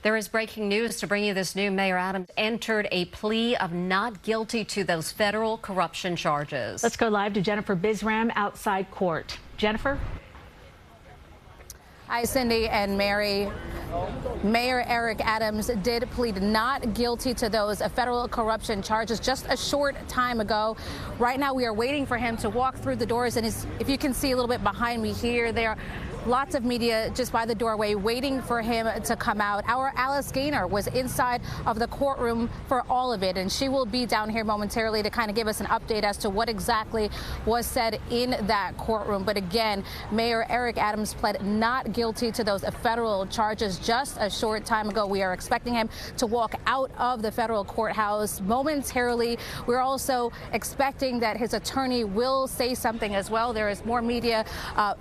There is breaking news to bring you this new. Mayor Adams entered a plea of not guilty to those federal corruption charges. Let's go live to Jennifer Bisram outside court. Jennifer? Hi, Cindy and Mary. Mayor Eric Adams did plead not guilty to those federal corruption charges just a short time ago. Right now, we are waiting for him to walk through the doors. And if you can see a little bit behind me here, there are lots of media just by the doorway waiting for him to come out. Our Alice Gaynor was inside of the courtroom for all of it, and she will be down here momentarily to kind of give us an update as to what exactly was said in that courtroom. But again, Mayor Eric Adams pled not guilty to those federal charges just a short time ago. We are expecting him to walk out of the federal courthouse momentarily. We're also expecting that his attorney will say something as well. There is more media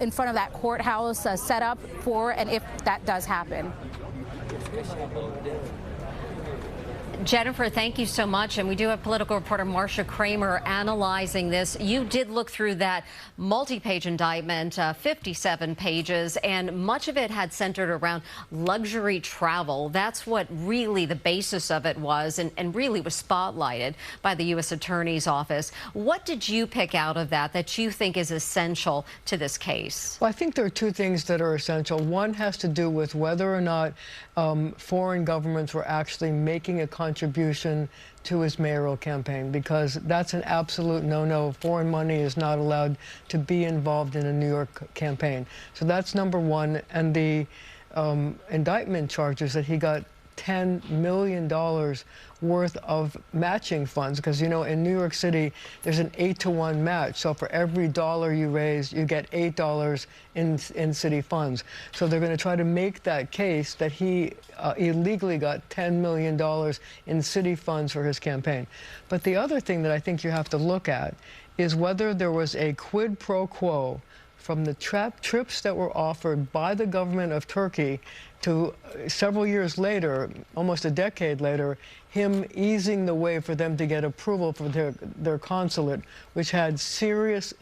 in front of that courthouse set up for, and if that does happen. Jennifer, thank you so much. And we do have political reporter Marcia Kramer analyzing this. You did look through that multi-page indictment, 57 pages, and much of it had centered around luxury travel. That's what really the basis of it was, and really was spotlighted by the U.S. Attorney's Office. What did you pick out of that you think is essential to this case? Well, I think there are two things that are essential. One has to do with whether or not foreign governments were actually making a contribution to his mayoral campaign, because that's an absolute no-no. Foreign money is not allowed to be involved in a New York campaign. So that's number one. And the indictment charges that he got $10 million worth of matching funds, because, you know, in New York City, there's an 8-to-1 match. So for every dollar you raise, you get $8 in city funds. So they're going to try to make that case that he illegally got $10 million in city funds for his campaign. But the other thing that I think you have to look at is whether there was a quid pro quo from the trips that were offered by the government of Turkey to several years later, almost a decade later, him easing the way for them to get approval for their consulate, which had serious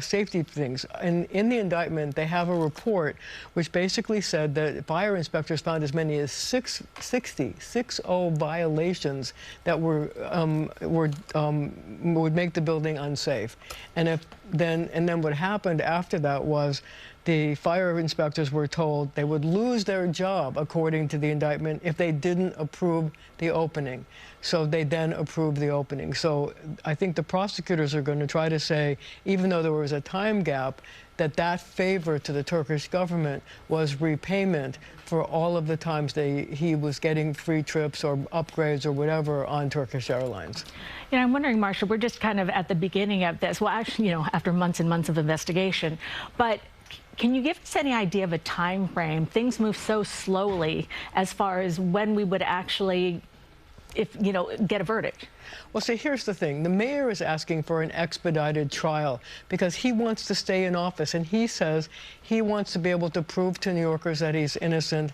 safety things. And in the indictment, they have a report which basically said that fire inspectors found as many as 60 violations that would make the building unsafe. And then what happened after that was the fire inspectors were told they would lose their job, according to the indictment, if they didn't approve the opening. So they then approved the opening. So I think the prosecutors are going to try to say, even though there was a time gap, that favor to the Turkish government was repayment for all of the times he was getting free trips or upgrades or whatever on Turkish Airlines. You know, I'm wondering, Marcia, we're just kind of at the beginning of this. Well, actually, you know, after months and months of investigation. But can you give us any idea of a time frame? Things move so slowly as far as when we would actually, get a verdict. Well, see, here's the thing. The mayor is asking for an expedited trial because he wants to stay in office, and he says he wants to be able to prove to New Yorkers that he's innocent.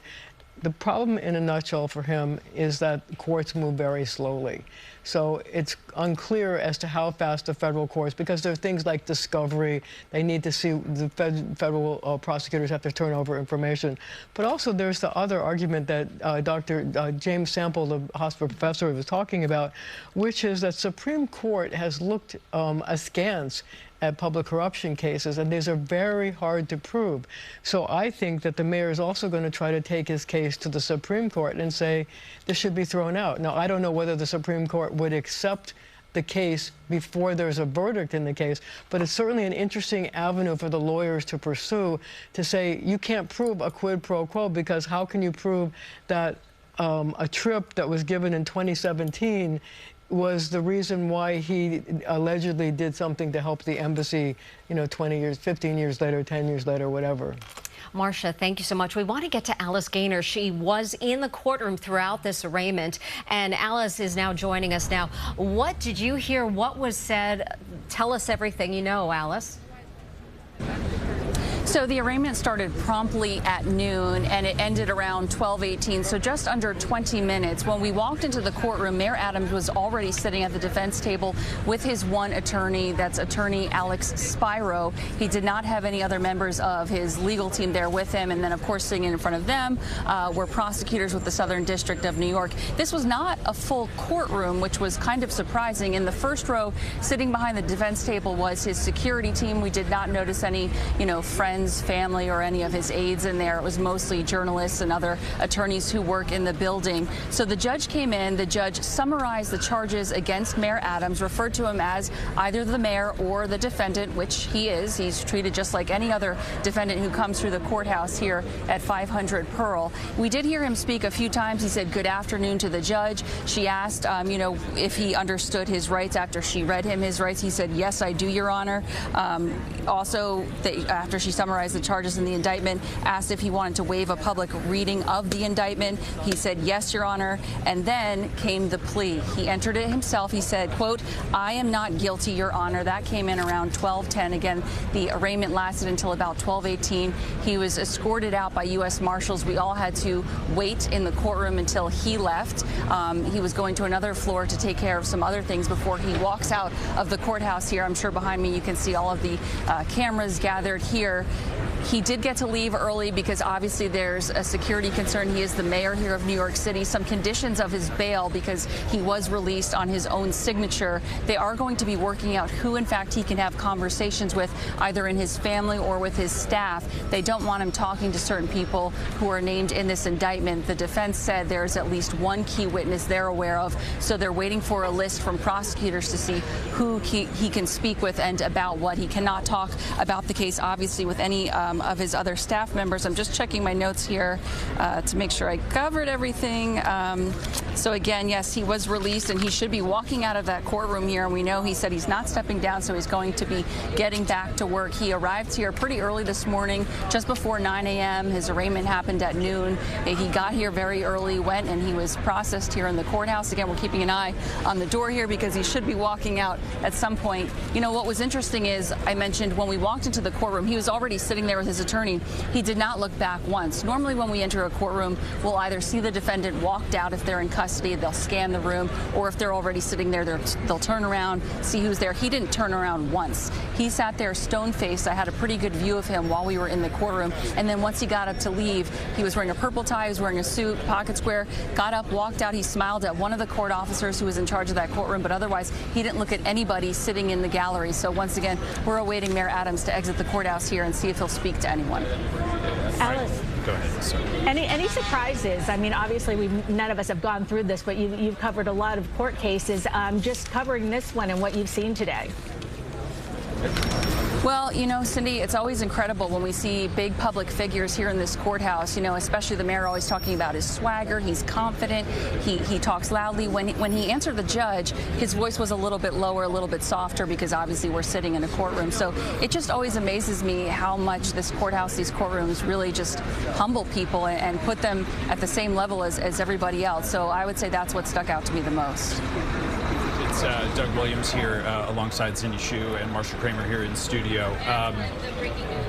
The problem, in a nutshell, for him is that courts move very slowly. So it's unclear as to how fast the federal courts, because there are things like discovery. They need to see, the federal prosecutors have to turn over information. But also there's the other argument that Dr. James Sample, the hospital professor, was talking about, which is that Supreme Court has looked askance at public corruption cases, and these are very hard to prove. So I think that the mayor is also going to try to take his case to the Supreme Court and say this should be thrown out. Now, I don't know whether the Supreme Court would accept the case before there's a verdict in the case, but it's certainly an interesting avenue for the lawyers to pursue, to say you can't prove a quid pro quo, because how can you prove that a trip that was given in 2017 was the reason why he allegedly did something to help the embassy, 20 years, 15 years later, 10 years later, whatever. Marcia, thank you so much. We want to get to Alice Gaynor. She was in the courtroom throughout this arraignment, and Alice is now joining us now. What did you hear? What was said? Tell us everything you know, Alice. So the arraignment started promptly at noon and it ended around 12:18, so just under 20 minutes. When we walked into the courtroom, Mayor Adams was already sitting at the defense table with his one attorney, that's attorney Alex Spiro. He did not have any other members of his legal team there with him, and then of course sitting in front of them were prosecutors with the Southern District of New York. This was not a full courtroom, which was kind of surprising. In the first row, sitting behind the defense table, was his security team. We did not notice any, friends, family, or any of his aides in there. It was mostly journalists and other attorneys who work in the building. So the judge came in, the judge summarized the charges against Mayor Adams, referred to him as either the mayor or the defendant, which he is. He's treated just like any other defendant who comes through the courthouse here at 500 Pearl. We did hear him speak a few times. He said good afternoon to the judge. She asked, if he understood his rights after she read him his rights. He said, yes, I do, Your Honor. Also, after she summarized the charges in the indictment, asked if he wanted to waive a public reading of the indictment. He said, yes, Your Honor. And then came the plea. He entered it himself. He said, quote, I am not guilty, Your Honor. That came in around 12:10. Again, the arraignment lasted until about 12:18. He was escorted out by U.S. Marshals. We all had to wait in the courtroom until he left. He was going to another floor to take care of some other things before he walks out of the courthouse here. I'm sure behind me you can see all of the cameras gathered here. He did get to leave early because obviously there's a security concern. He is the mayor here of New York City. Some conditions of his bail, because he was released on his own signature. They are going to be working out who, in fact, he can have conversations with, either in his family or with his staff. They don't want him talking to certain people who are named in this indictment. The defense said there's at least one key witness they're aware of, so they're waiting for a list from prosecutors to see who he can speak with and about what. He cannot talk about the case, obviously, with any of his other staff members. I'm just checking my notes here to make sure I covered everything. So again, yes, he was released and he should be walking out of that courtroom here. And we know he said he's not stepping down, so he's going to be getting back to work. He arrived here pretty early this morning, just before 9 a.m. His arraignment happened at noon. He got here very early, went, and he was processed here in the courthouse. Again, we're keeping an eye on the door here because he should be walking out at some point. What was interesting is, I mentioned when we walked into the courtroom, he was already sitting there with his attorney. He did not look back once. Normally when we enter a courtroom, we'll either see the defendant walked out if they're in custody, they'll scan the room, or if they're already sitting there, they'll turn around, see who's there. He didn't turn around once. He sat there stone-faced. I had a pretty good view of him while we were in the courtroom, and then once he got up to leave, he was wearing a purple tie, he was wearing a suit, pocket square, got up, walked out. He smiled at one of the court officers who was in charge of that courtroom, but otherwise he didn't look at anybody sitting in the gallery. So once again, we're awaiting Mayor Adams to exit the courthouse here and see if he'll speak to anyone. Alice, go ahead. Sorry. Any surprises? I mean, obviously, none of us have gone through this, but you've covered a lot of court cases. Just covering this one and what you've seen today. Well, Cindy, it's always incredible when we see big public figures here in this courthouse, especially the mayor always talking about his swagger. He's confident. He talks loudly. When he answered the judge, his voice was a little bit lower, a little bit softer, because obviously we're sitting in a courtroom. So it just always amazes me how much this courthouse, these courtrooms really just humble people and put them at the same level as everybody else. So I would say that's what stuck out to me the most. It's Doug Williams here alongside Cindy Hsu and Marcia Kramer here in the studio.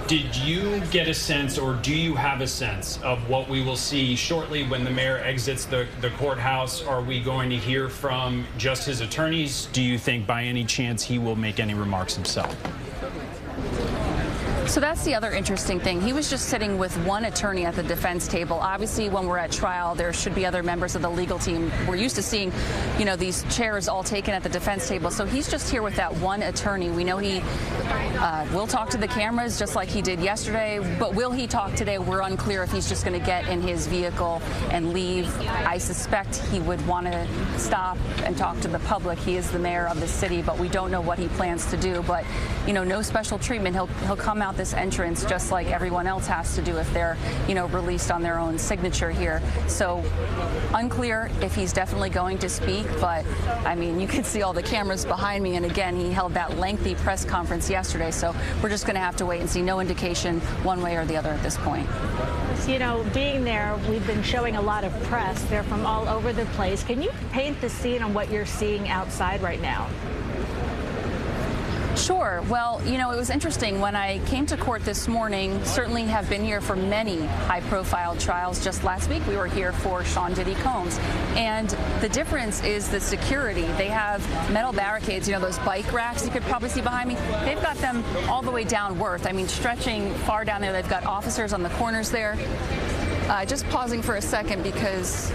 Did you get a sense, or do you have a sense, of what we will see shortly when the mayor exits the courthouse? Are we going to hear from just his attorneys? Do you think by any chance he will make any remarks himself? So that's the other interesting thing. He was just sitting with one attorney at the defense table. Obviously, when we're at trial, there should be other members of the legal team. We're used to seeing, these chairs all taken at the defense table. So he's just here with that one attorney. We know he will talk to the cameras just like he did yesterday, but will he talk today? We're unclear if he's just going to get in his vehicle and leave. I suspect he would want to stop and talk to the public. He is the mayor of the city, but we don't know what he plans to do. But, no special treatment. He'll come out this entrance just like everyone else has to do if they're, released on their own signature here. So unclear if he's definitely going to speak, but I mean, you can see all the cameras behind me. And again, he held that lengthy press conference yesterday. So we're just going to have to wait and see. No indication one way or the other at this point. Being there, we've been showing a lot of press. They're from all over the place. Can you paint the scene on what you're seeing outside right now? Sure. Well, you know, it was interesting. When I came to court this morning, certainly have been here for many high-profile trials. Just last week, we were here for Sean Diddy Combs. And the difference is the security. They have metal barricades, you know, those bike racks you could probably see behind me. They've got them all the way down Worth. I mean, stretching far down there. They've got officers on the corners there. Just pausing for a second because,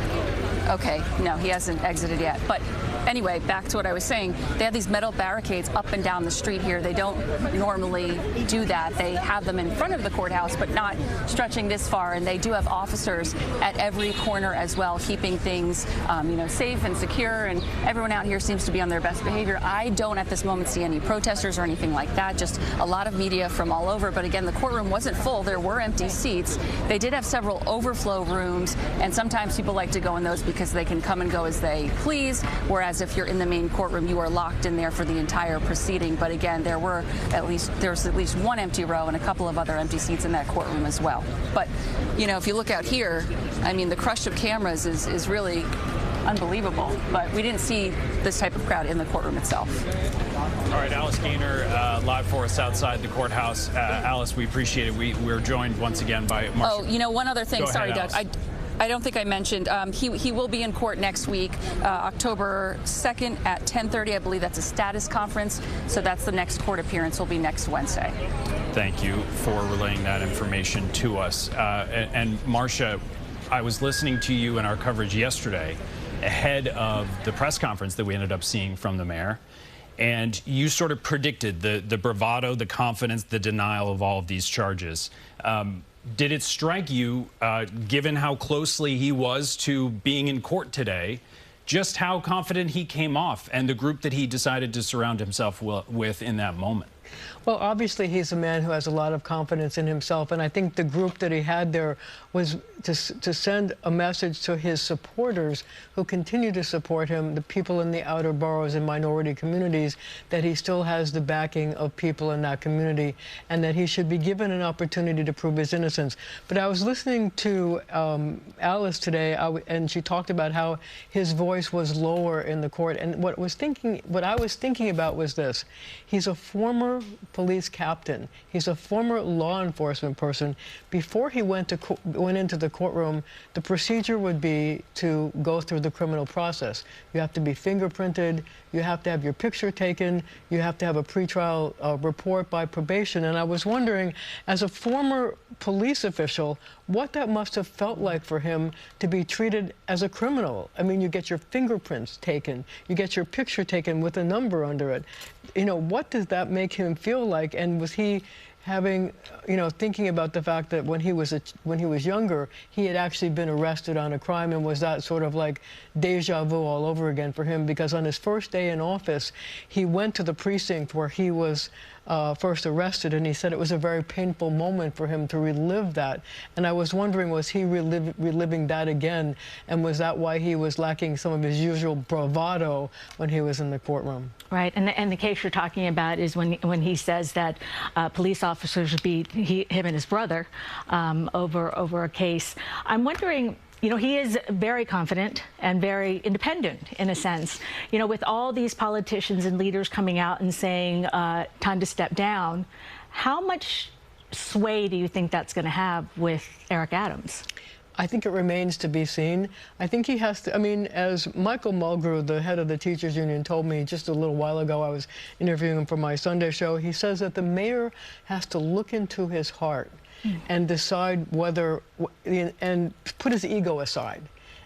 okay, no, he hasn't exited yet. But anyway, back to what I was saying. They have these metal barricades up and down the street here. They don't normally do that. They have them in front of the courthouse, but not stretching this far. And they do have officers at every corner as well, keeping things, you know, safe and secure. And everyone out here seems to be on their best behavior. I don't at this moment see any protesters or anything like that. Just a lot of media from all over. But again, the courtroom wasn't full. There were empty seats. They did have several overflow rooms, and sometimes people like to go in those because they can come and go as they please. Whereas if you're in the main courtroom, you are locked in there for the entire proceeding. But again, there was at least one empty row and a couple of other empty seats in that courtroom as well. But, you know, if you look out here, I mean, the crush of cameras is really unbelievable. But we didn't see this type of crowd in the courtroom itself. All right, Alice Gaynor, live for us outside the courthouse. Alice, we appreciate it. We're joined once again by Marcia. Oh, you know, one other thing. Sorry, Doug. I don't think I mentioned, he will be in court next week, October 2nd at 10:30. I believe that's a status conference. So that's the next court appearance will be next Wednesday. Thank you for relaying that information to us. And Marcia, I was listening to you in our coverage yesterday ahead of the press conference that we ended up seeing from the mayor. And you sort of predicted the bravado, the confidence, the denial of all of these charges. Did it strike you, given how closely he was to being in court today, just how confident he came off and the group that he decided to surround himself with in that moment? Well, obviously, he's a man who has a lot of confidence in himself, and I think the group that he had there was to send a message to his supporters who continue to support him, the people in the outer boroughs and minority communities, that he still has the backing of people in that community and that he should be given an opportunity to prove his innocence. But I was listening to Alice today, and she talked about how his voice was lower in the court, and what I was thinking about was this. He's a former police captain. He's a former law enforcement person. Before he went into the courtroom, the procedure would be to go through the criminal process. You have to be fingerprinted. You have to have your picture taken. You have to have a pretrial report by probation. And I was wondering, as a former police official, what that must have felt like for him to be treated as a criminal. I mean, you get your fingerprints taken. You get your picture taken with a number under it. You know, what does that make him feel like? And was he having, you know, thinking about the fact that when he was younger, he had actually been arrested on a crime, and was that sort of like deja vu all over again for him? Because on his first day in office, he went to the precinct where he was first arrested, and he said it was a very painful moment for him to relive that. And I was wondering, was he reliving that again? And was that why he was lacking some of his usual bravado when he was in the courtroom? Right, and the case you're talking about is when he says that police officers beat him and his brother over a case. I'm wondering, you know, he is very confident and very independent in a sense. You know, with all these politicians and leaders coming out and saying time to step down, how much sway do you think that's going to have with Eric Adams? I think it remains to be seen. I think he has to, I mean, as Michael Mulgrew, the head of the teachers union, told me just a little while ago, I was interviewing him for my Sunday show, he says that the mayor has to look into his heart and decide whether, and put his ego aside,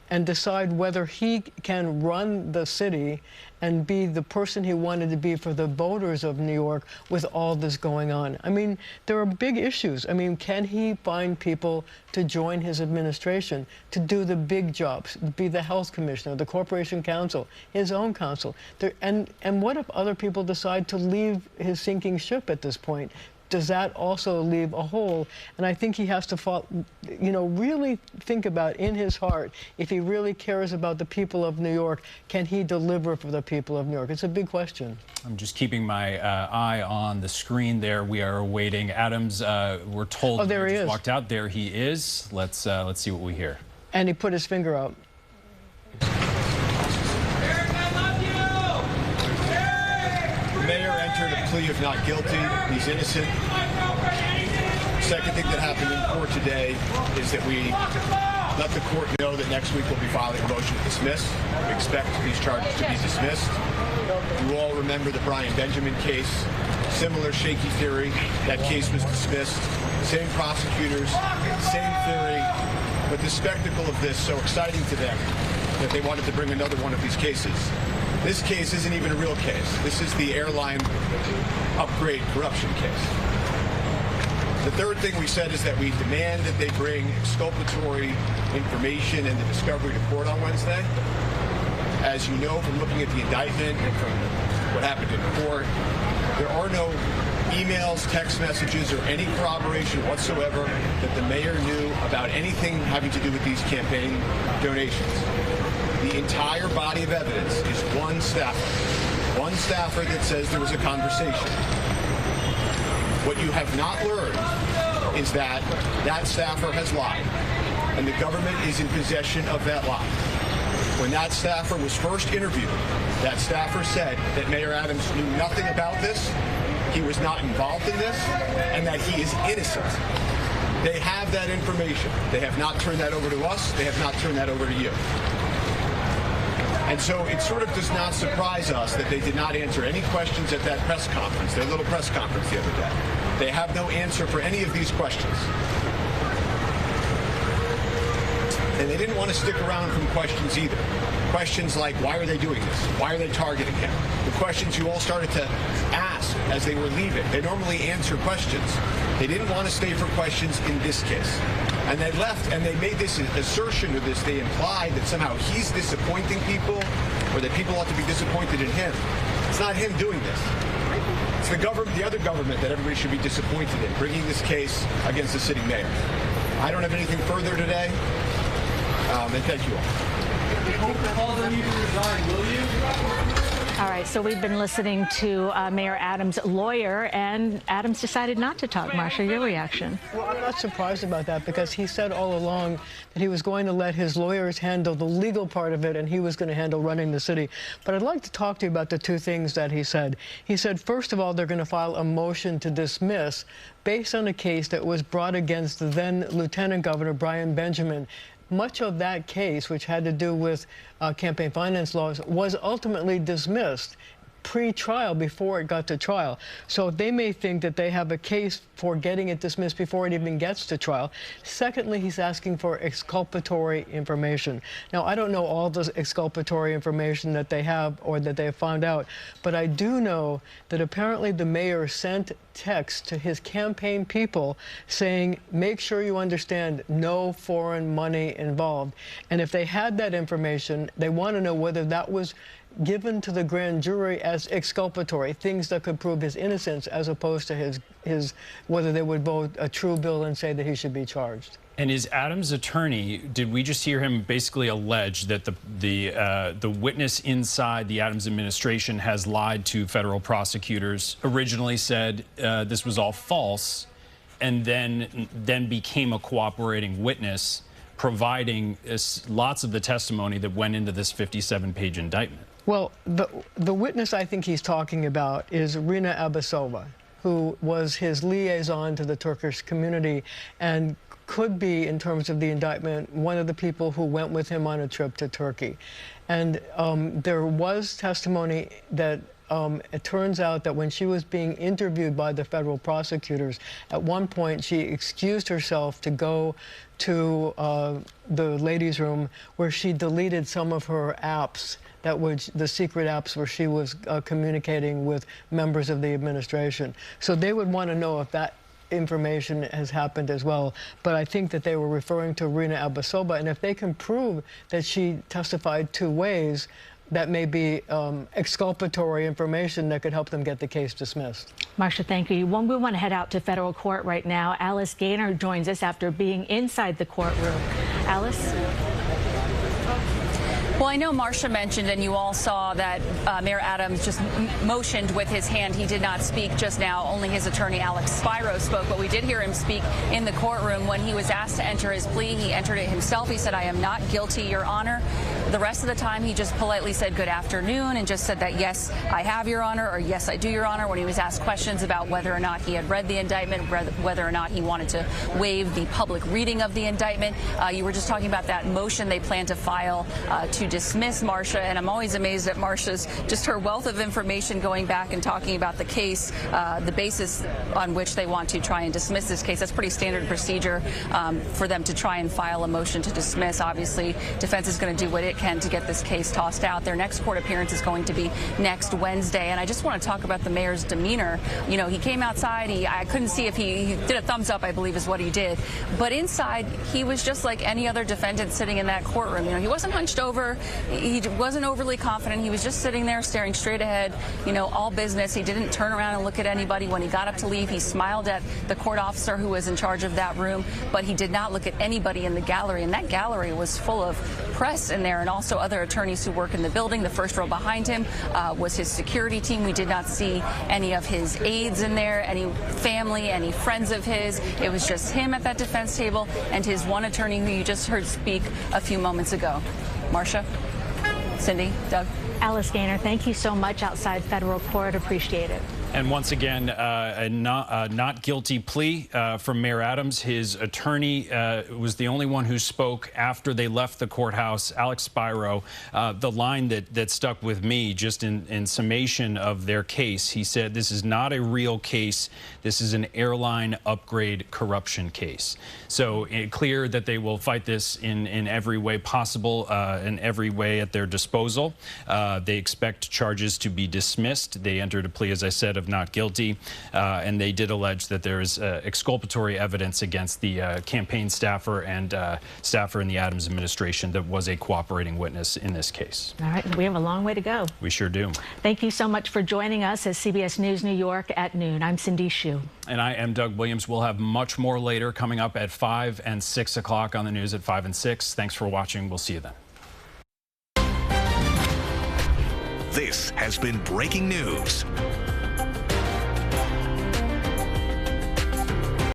and decide whether he can run the city and be the person he wanted to be for the voters of New York with all this going on. I mean, there are big issues. I mean, can he find people to join his administration, to do the big jobs, be the health commissioner, the corporation counsel, his own counsel? And what if other people decide to leave his sinking ship at this point? Does that also leave a hole? And I think he has to, you know, really think about in his heart, if he really cares about the people of New York, can he deliver for the people of New York? It's a big question. I'm just keeping my eye on the screen there. We are awaiting Adams. We're told oh, there he is. Walked out. There he is. Let's see what we hear. And he put his finger out. Mayor entered a plea of not guilty. He's innocent. Second thing that happened in court today is that we let the court know that next week we'll be filing a motion to dismiss. We expect these charges to be dismissed. You all remember the Brian Benjamin case. Similar shaky theory. That case was dismissed. Same prosecutors, same theory. But the spectacle of this so exciting to them that they wanted to bring another one of these cases. This case isn't even a real case. This is the airline upgrade corruption case. The third thing we said is that we demand that they bring exculpatory information and the discovery to court on Wednesday. As you know from looking at the indictment and from what happened in court, there are no emails, text messages, or any corroboration whatsoever that the mayor knew about anything having to do with these campaign donations. The entire body of evidence is one staffer that says there was a conversation. What you have not learned is that that staffer has lied, and the government is in possession of that lie. When that staffer was first interviewed, that staffer said that Mayor Adams knew nothing about this, he was not involved in this, and that he is innocent. They have that information. They have not turned that over to us. They have not turned that over to you. And so it sort of does not surprise us that they did not answer any questions at that press conference, their little press conference the other day. They have no answer for any of these questions. And they didn't want to stick around from questions either. Questions like, why are they doing this? Why are they targeting him? The questions you all started to ask as they were leaving. They normally answer questions. They didn't want to stay for questions in this case. And they left, and they made this assertion of this. They implied that somehow he's disappointing people, or that people ought to be disappointed in him. It's not him doing this. It's the government, the other government, that everybody should be disappointed in, bringing this case against the sitting mayor. I don't have anything further today, and thank you all. All right, so we've been listening to Mayor Adams' lawyer, and Adams decided not to talk. Marcia, your reaction? Well, I'm not surprised about that, because he said all along that he was going to let his lawyers handle the legal part of it, and he was going to handle running the city. But I'd like to talk to you about the two things that he said. He said, first of all, they're going to file a motion to dismiss based on a case that was brought against the then Lieutenant Governor Brian Benjamin. Much of that case, which had to do with campaign finance laws, was ultimately dismissed pre-trial before it got to trial. So they may think that they have a case for getting it dismissed before it even gets to trial. Secondly, he's asking for exculpatory information. Now, I don't know all the exculpatory information that they have or that they have found out, but I do know that apparently the mayor sent texts to his campaign people saying, make sure you understand no foreign money involved. And if they had that information, they want to know whether that was given to the grand jury as exculpatory, things that could prove his innocence, as opposed to his whether they would vote a true bill and say that he should be charged. And is Adams' attorney, did we just hear him basically allege that the witness inside the Adams administration has lied to federal prosecutors, originally said this was all false, and then became a cooperating witness, providing lots of the testimony that went into this 57-page indictment? Well, the witness I think he's talking about is Rina Abasova, who was his liaison to the Turkish community and could be, in terms of the indictment, one of the people who went with him on a trip to Turkey. And there was testimony that it turns out that when she was being interviewed by the federal prosecutors, at one point she excused herself to go to the ladies' room, where she deleted some of her apps, that was the secret apps where she was communicating with members of the administration. So they would want to know if that information has happened as well. But I think that they were referring to Rina Abasova, and if they can prove that she testified two ways, that may be exculpatory information that could help them get the case dismissed. Marcia, thank you. We want to head out to federal court right now. Alice Gaynor joins us after being inside the courtroom. Alice? Well, I know Marcia mentioned, and you all saw, that Mayor Adams just motioned with his hand. He did not speak just now. Only his attorney, Alex Spiro, spoke. But we did hear him speak in the courtroom when he was asked to enter his plea. He entered it himself. He said, "I am not guilty, Your Honor." The rest of the time, he just politely said good afternoon and just said that, yes, I have, Your Honor, or yes, I do, Your Honor, when he was asked questions about whether or not he had read the indictment, whether or not he wanted to waive the public reading of the indictment. You were just talking about that motion they plan to file to dismiss Marcia, and I'm always amazed at Marcia's, just her wealth of information going back and talking about the case, the basis on which they want to try and dismiss this case. That's pretty standard procedure for them to try and file a motion to dismiss. Obviously, defense is going to do what it can to get this case tossed out. Their next court appearance is going to be next Wednesday, and I just want to talk about the mayor's demeanor. You know, he came outside. I couldn't see if he did a thumbs up, I believe is what he did. But inside, he was just like any other defendant sitting in that courtroom. You know, he wasn't hunched over. He wasn't overly confident. He was just sitting there staring straight ahead, you know, all business. He didn't turn around and look at anybody. When he got up to leave, he smiled at the court officer who was in charge of that room, but he did not look at anybody in the gallery. And that gallery was full of press in there and also other attorneys who work in the building. The first row behind him was his security team. We did not see any of his aides in there, any family, any friends of his. It was just him at that defense table and his one attorney who you just heard speak a few moments ago. Marcia, Cindy, Doug. Alice Gaynor, thank you so much outside federal court. Appreciate it. And once again, a not guilty plea from Mayor Adams. His attorney was the only one who spoke after they left the courthouse, Alex Spiro. The line that stuck with me just in summation of their case, he said, this is not a real case. This is an airline upgrade corruption case. So clear that they will fight this in every way possible, in every way at their disposal. They expect charges to be dismissed. They entered a plea, as I said, of not guilty, and they did allege that there is exculpatory evidence against the campaign staffer and staffer in the Adams administration that was a cooperating witness in this case. All right, we have a long way to go. We sure do. Thank you so much for joining us as CBS News New York at noon. I'm Cindy Hsu. And I am Doug Williams. We'll have much more later coming up at 5 and 6 o'clock on the news at 5 and 6. Thanks for watching. We'll see you then. This has been breaking news.